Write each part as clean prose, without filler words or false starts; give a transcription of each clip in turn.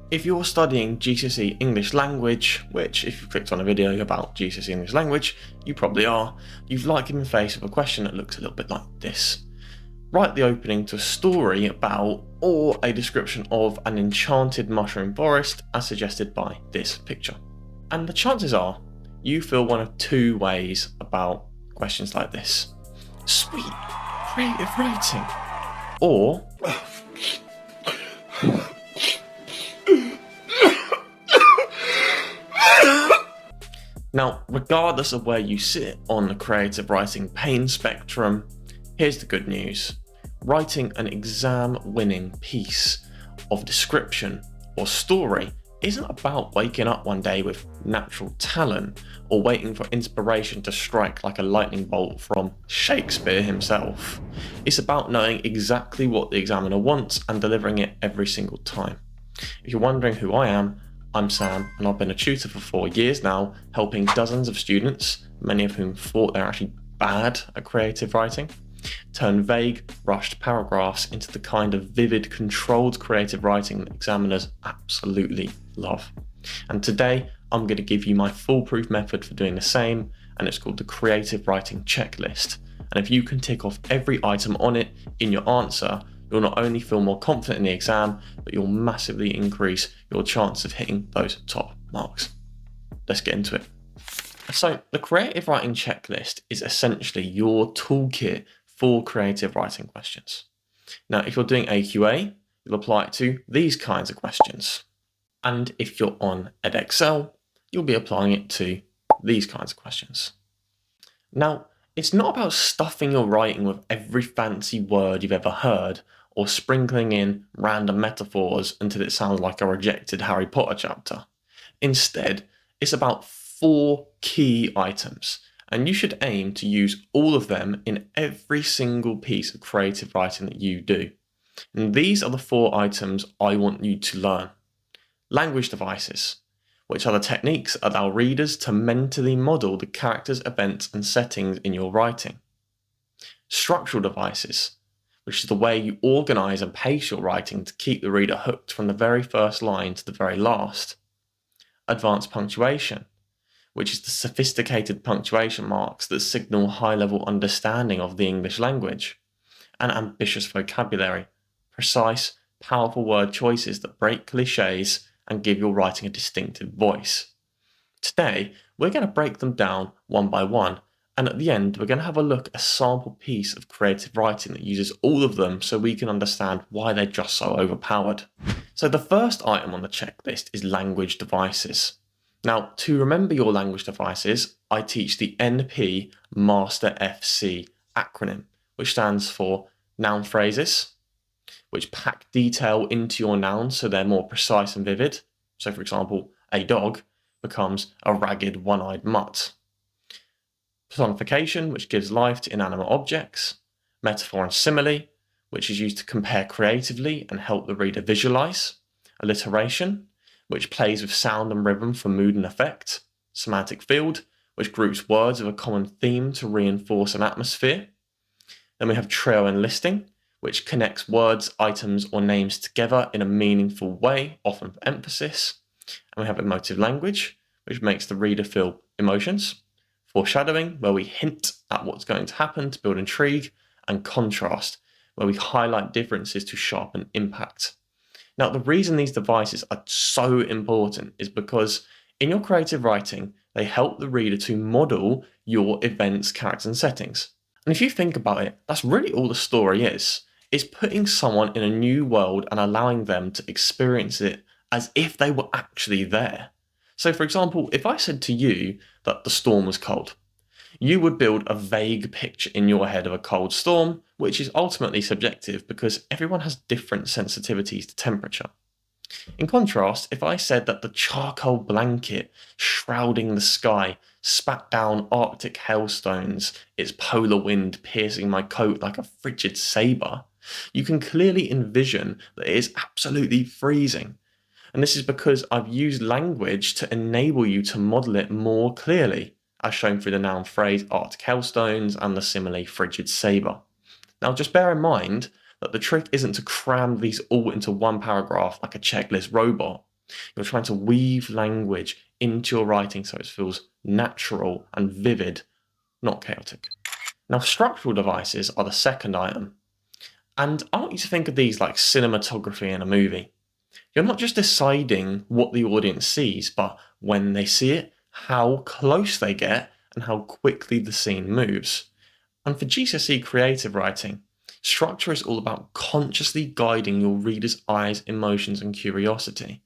If you're studying GCSE English language, which if you've clicked on a video about GCSE English language, you probably are, you've likely been faced with a question that looks a little bit like this. Write the opening to a story about or a description of an enchanted mushroom forest as suggested by this picture. And the chances are you feel one of two ways about questions like this. Sweet, creative writing. Or now, regardless of where you sit on the creative writing pain spectrum, here's the good news. Writing an exam-winning piece of description or story isn't about waking up one day with natural talent or waiting for inspiration to strike like a lightning bolt from Shakespeare himself. It's about knowing exactly what the examiner wants and delivering it every single time. If you're wondering who I am, I'm Sam, and I've been a tutor for 4 years now, helping dozens of students, many of whom thought they're actually bad at creative writing, turn vague, rushed paragraphs into the kind of vivid, controlled creative writing that examiners absolutely love. And today, I'm going to give you my foolproof method for doing the same, and it's called the Creative Writing Checklist. And if you can tick off every item on it in your answer, you'll not only feel more confident in the exam, but you'll massively increase your chance of hitting those top marks. Let's get into it. So the Creative Writing Checklist is essentially your toolkit for creative writing questions. Now, if you're doing AQA, you'll apply it to these kinds of questions. And if you're on Edexcel, you'll be applying it to these kinds of questions. Now, it's not about stuffing your writing with every fancy word you've ever heard or sprinkling in random metaphors until it sounds like a rejected Harry Potter chapter. Instead, it's about 4 key items, and you should aim to use all of them in every single piece of creative writing that you do. And these are the 4 items I want you to learn. Language devices, which are the techniques that allow readers to mentally model the characters, events, and settings in your writing. Structural devices, which is the way you organise and pace your writing to keep the reader hooked from the very first line to the very last. Advanced punctuation, which is the sophisticated punctuation marks that signal high-level understanding of the English language. And ambitious vocabulary, precise, powerful word choices that break cliches and give your writing a distinctive voice. Today, we're going to break them down one by one, and at the end, we're going to have a look at a sample piece of creative writing that uses all of them so we can understand why they're just so overpowered. So the first item on the checklist is language devices. Now, to remember your language devices, I teach the NP Master FC acronym, which stands for noun phrases, which pack detail into your nouns so they're more precise and vivid. So, for example, a dog becomes a ragged one-eyed mutt. Personification, which gives life to inanimate objects. Metaphor and simile, which is used to compare creatively and help the reader visualize. Alliteration, which plays with sound and rhythm for mood and effect. Semantic field, which groups words with a common theme to reinforce an atmosphere. Then we have trio and listing, which connects words, items, or names together in a meaningful way, often for emphasis. And we have emotive language, which makes the reader feel emotions. Foreshadowing, where we hint at what's going to happen to build intrigue. And contrast, where we highlight differences to sharpen impact. Now, the reason these devices are so important is because in your creative writing, they help the reader to model your events, characters, and settings. And if you think about it, that's really all the story is. It's putting someone in a new world and allowing them to experience it as if they were actually there. So, for example, if I said to you that the storm was cold, you would build a vague picture in your head of a cold storm, which is ultimately subjective because everyone has different sensitivities to temperature. In contrast, if I said that the charcoal blanket shrouding the sky spat down Arctic hailstones, its polar wind piercing my coat like a frigid sabre, you can clearly envision that it is absolutely freezing. And this is because I've used language to enable you to model it more clearly, as shown through the noun phrase Arctic hailstones and the simile frigid sabre. Now, just bear in mind that the trick isn't to cram these all into one paragraph like a checklist robot. You're trying to weave language into your writing so it feels natural and vivid, not chaotic. Now, structural devices are the second item. And I want you to think of these like cinematography in a movie. You're not just deciding what the audience sees, but when they see it, how close they get, and how quickly the scene moves. And for GCSE creative writing, structure is all about consciously guiding your reader's eyes, emotions, and curiosity.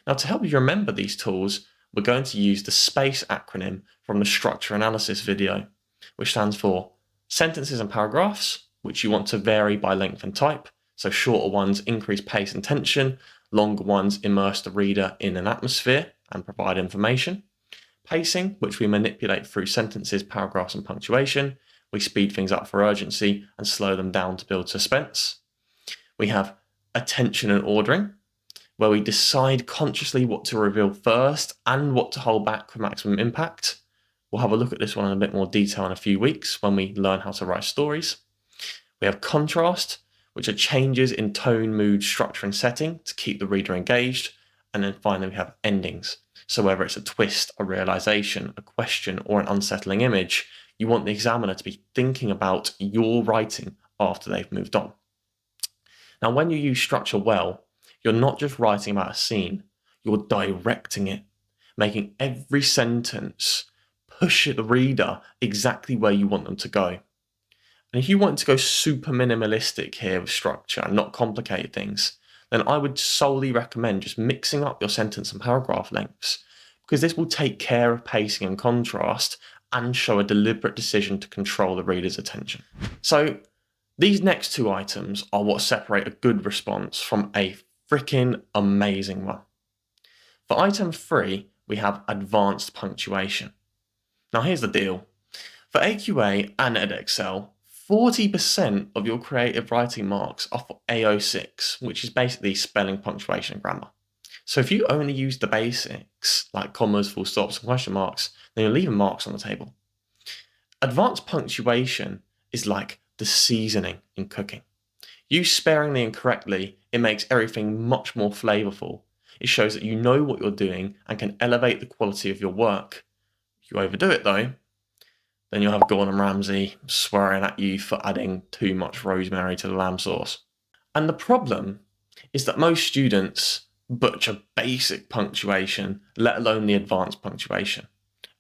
Now, to help you remember these tools, we're going to use the SPACE acronym from the structure analysis video, which stands for sentences and paragraphs, which you want to vary by length and type. So shorter ones increase pace and tension, longer ones immerse the reader in an atmosphere and provide information. Pacing, which we manipulate through sentences, paragraphs, and punctuation. We speed things up for urgency and slow them down to build suspense. We have attention and ordering, where we decide consciously what to reveal first and what to hold back for maximum impact. We'll have a look at this one in a bit more detail in a few weeks when we learn how to write stories. We have contrast, which are changes in tone, mood, structure, and setting to keep the reader engaged. And then finally, we have endings. So whether it's a twist, a realization, a question, or an unsettling image, you want the examiner to be thinking about your writing after they've moved on. Now, when you use structure well, you're not just writing about a scene, you're directing it, making every sentence push the reader exactly where you want them to go. And if you want to go super minimalistic here with structure and not complicate things, then I would solely recommend just mixing up your sentence and paragraph lengths, because this will take care of pacing and contrast and show a deliberate decision to control the reader's attention. So these next two items are what separate a good response from a freaking amazing one. For item 3, we have advanced punctuation. Now here's the deal. For AQA and Edexcel, 40% of your creative writing marks are for AO6, which is basically spelling, punctuation, and grammar. So if you only use the basics, like commas, full stops, and question marks, then you're leaving marks on the table. Advanced punctuation is like the seasoning in cooking. Used sparingly and correctly, it makes everything much more flavorful. It shows that you know what you're doing and can elevate the quality of your work. If you overdo it though, then you'll have Gordon Ramsay swearing at you for adding too much rosemary to the lamb sauce. And the problem is that most students butcher basic punctuation, let alone the advanced punctuation.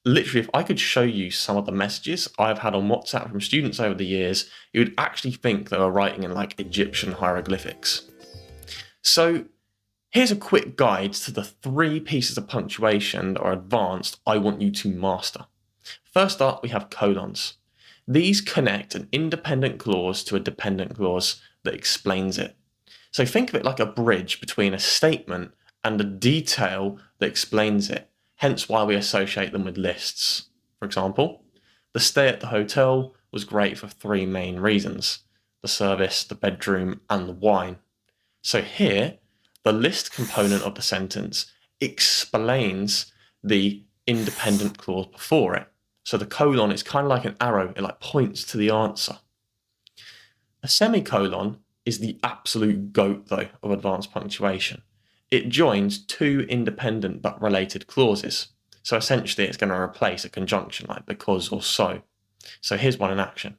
Literally, if I could show you some of the messages I've had on WhatsApp from students over the years, you would actually think they were writing in like Egyptian hieroglyphics. So here's a quick guide to the 3 pieces of punctuation that are advanced I want you to master. First up, we have colons. These connect an independent clause to a dependent clause that explains it. So think of it like a bridge between a statement and a detail that explains it, hence why we associate them with lists. For example, the stay at the hotel was great for 3 main reasons: the service, the bedroom, and the wine. So here, the list component of the sentence explains the independent clause before it. So the colon is kind of like an arrow, it like points to the answer. A semicolon is the absolute goat though of advanced punctuation. It joins 2 independent but related clauses. So essentially it's going to replace a conjunction like because or so. So here's one in action.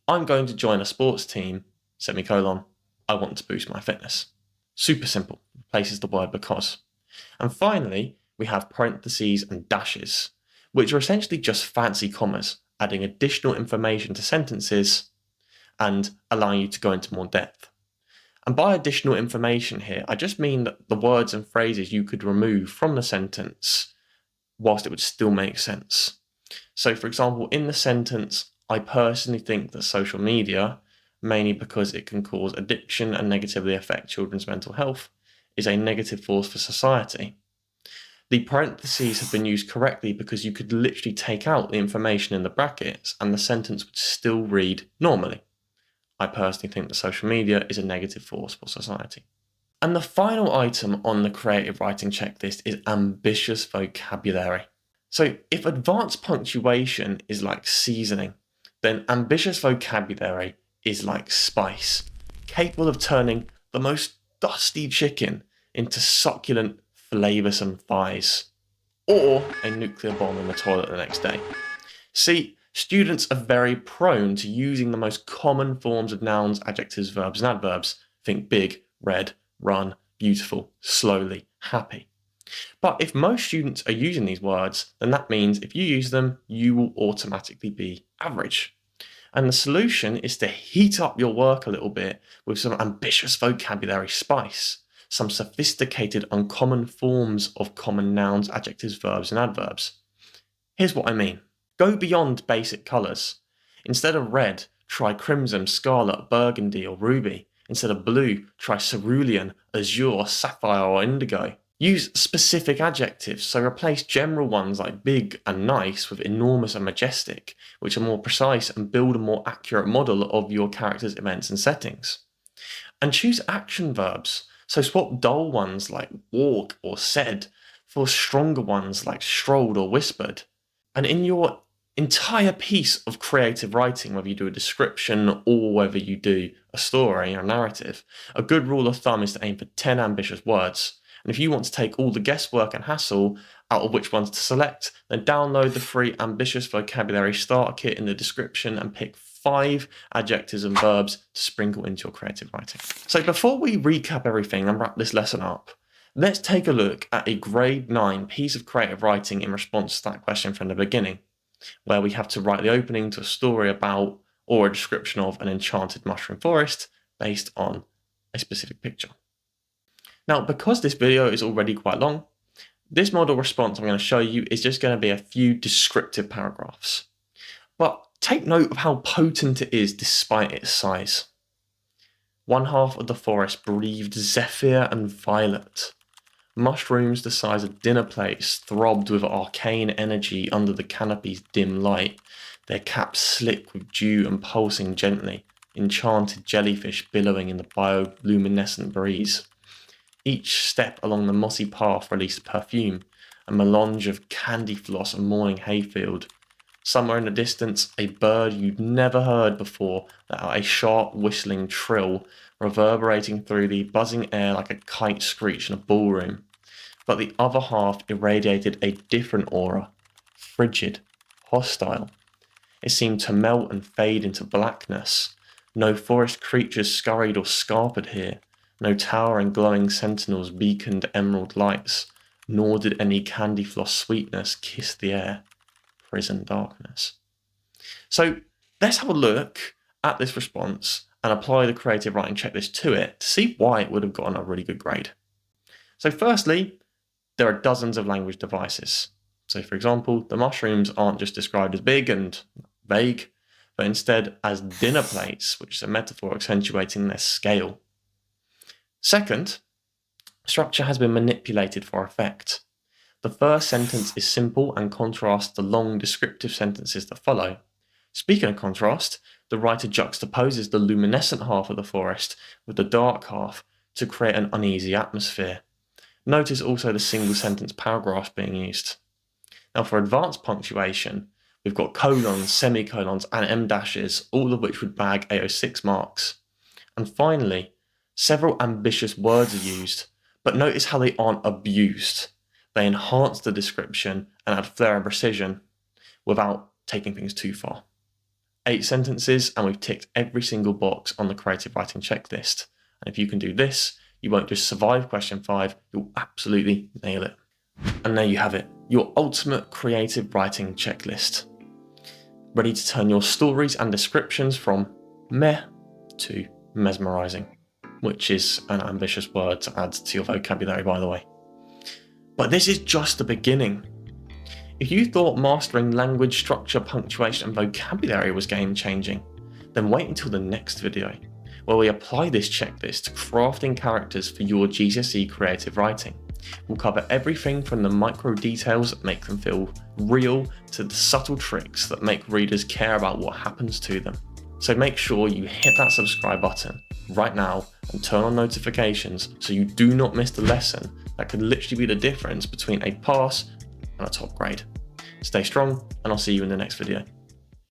I'm going to join a sports team, semicolon, I want to boost my fitness. Super simple, replaces the word because. And finally, we have parentheses and dashes, which are essentially just fancy commas, adding additional information to sentences and allowing you to go into more depth. And by additional information here, I just mean that the words and phrases you could remove from the sentence whilst it would still make sense. So for example, in the sentence, I personally think that social media, mainly because it can cause addiction and negatively affect children's mental health, is a negative force for society. The parentheses have been used correctly because you could literally take out the information in the brackets and the sentence would still read normally. I personally think that social media is a negative force for society. And the final item on the creative writing checklist is ambitious vocabulary. So if advanced punctuation is like seasoning, then ambitious vocabulary is like spice, capable of turning the most dusty chicken into succulent, flavoursome thighs, or a nuclear bomb in the toilet the next day. See, students are very prone to using the most common forms of nouns, adjectives, verbs, and adverbs. Think big, red, run, beautiful, slowly, happy. But if most students are using these words, then that means if you use them, you will automatically be average. And the solution is to heat up your work a little bit with some ambitious vocabulary spice, some sophisticated uncommon forms of common nouns, adjectives, verbs, and adverbs. Here's what I mean. Go beyond basic colours. Instead of red, try crimson, scarlet, burgundy, or ruby. Instead of blue, try cerulean, azure, sapphire, or indigo. Use specific adjectives, so replace general ones like big and nice with enormous and majestic, which are more precise and build a more accurate model of your character's events and settings. And choose action verbs, so swap dull ones like walk or said for stronger ones like strolled or whispered. And in your entire piece of creative writing, whether you do a description or whether you do a story or narrative, a good rule of thumb is to aim for 10 ambitious words. And if you want to take all the guesswork and hassle out of which ones to select, then download the free Ambitious Vocabulary Starter Kit in the description and pick 5 adjectives and verbs to sprinkle into your creative writing. So before we recap everything and wrap this lesson up, let's take a look at a grade 9 piece of creative writing in response to that question from the beginning, where we have to write the opening to a story about or a description of an enchanted mushroom forest based on a specific picture. Now, because this video is already quite long, this model response I'm going to show you is just going to be a few descriptive paragraphs. But take note of how potent it is despite its size. One half of the forest breathed zephyr and violet. Mushrooms the size of dinner plates throbbed with arcane energy under the canopy's dim light, their caps slick with dew and pulsing gently, enchanted jellyfish billowing in the bioluminescent breeze. Each step along the mossy path released perfume, a melange of candy floss and morning hayfield. Somewhere in the distance, a bird you'd never heard before let out a sharp whistling trill, reverberating through the buzzing air like a kite screech in a ballroom. But the other half irradiated a different aura, frigid, hostile. It seemed to melt and fade into blackness. No forest creatures scurried or scarpered here. No towering glowing sentinels beaconed emerald lights, nor did any candy floss sweetness kiss the air. Prison darkness. So let's have a look at this response and apply the creative writing checklist to it to see why it would have gotten a really good grade. So firstly, there are dozens of language devices. So for example, the mushrooms aren't just described as big and vague, but instead as dinner plates, which is a metaphor accentuating their scale. Second, structure has been manipulated for effect. The first sentence is simple and contrasts the long descriptive sentences that follow. Speaking of contrast, the writer juxtaposes the luminescent half of the forest with the dark half to create an uneasy atmosphere. Notice also the single sentence paragraphs being used. Now for advanced punctuation, we've got colons, semicolons, and em dashes, all of which would bag AO6 marks. And finally, several ambitious words are used, but notice how they aren't abused. They enhance the description and add flair and precision without taking things too far. 8 sentences, and we've ticked every single box on the creative writing checklist. And if you can do this, you won't just survive question 5, you'll absolutely nail it. And there you have it, your ultimate creative writing checklist. Ready to turn your stories and descriptions from meh to mesmerizing, which is an ambitious word to add to your vocabulary, by the way. But this is just the beginning. If you thought mastering language, structure, punctuation, and vocabulary was game-changing, then wait until the next video, where we apply this checklist to crafting characters for your GCSE creative writing. We'll cover everything from the micro details that make them feel real to the subtle tricks that make readers care about what happens to them. So make sure you hit that subscribe button right now and turn on notifications so you do not miss the lesson that could literally be the difference between a pass and a top grade. Stay strong, and I'll see you in the next video.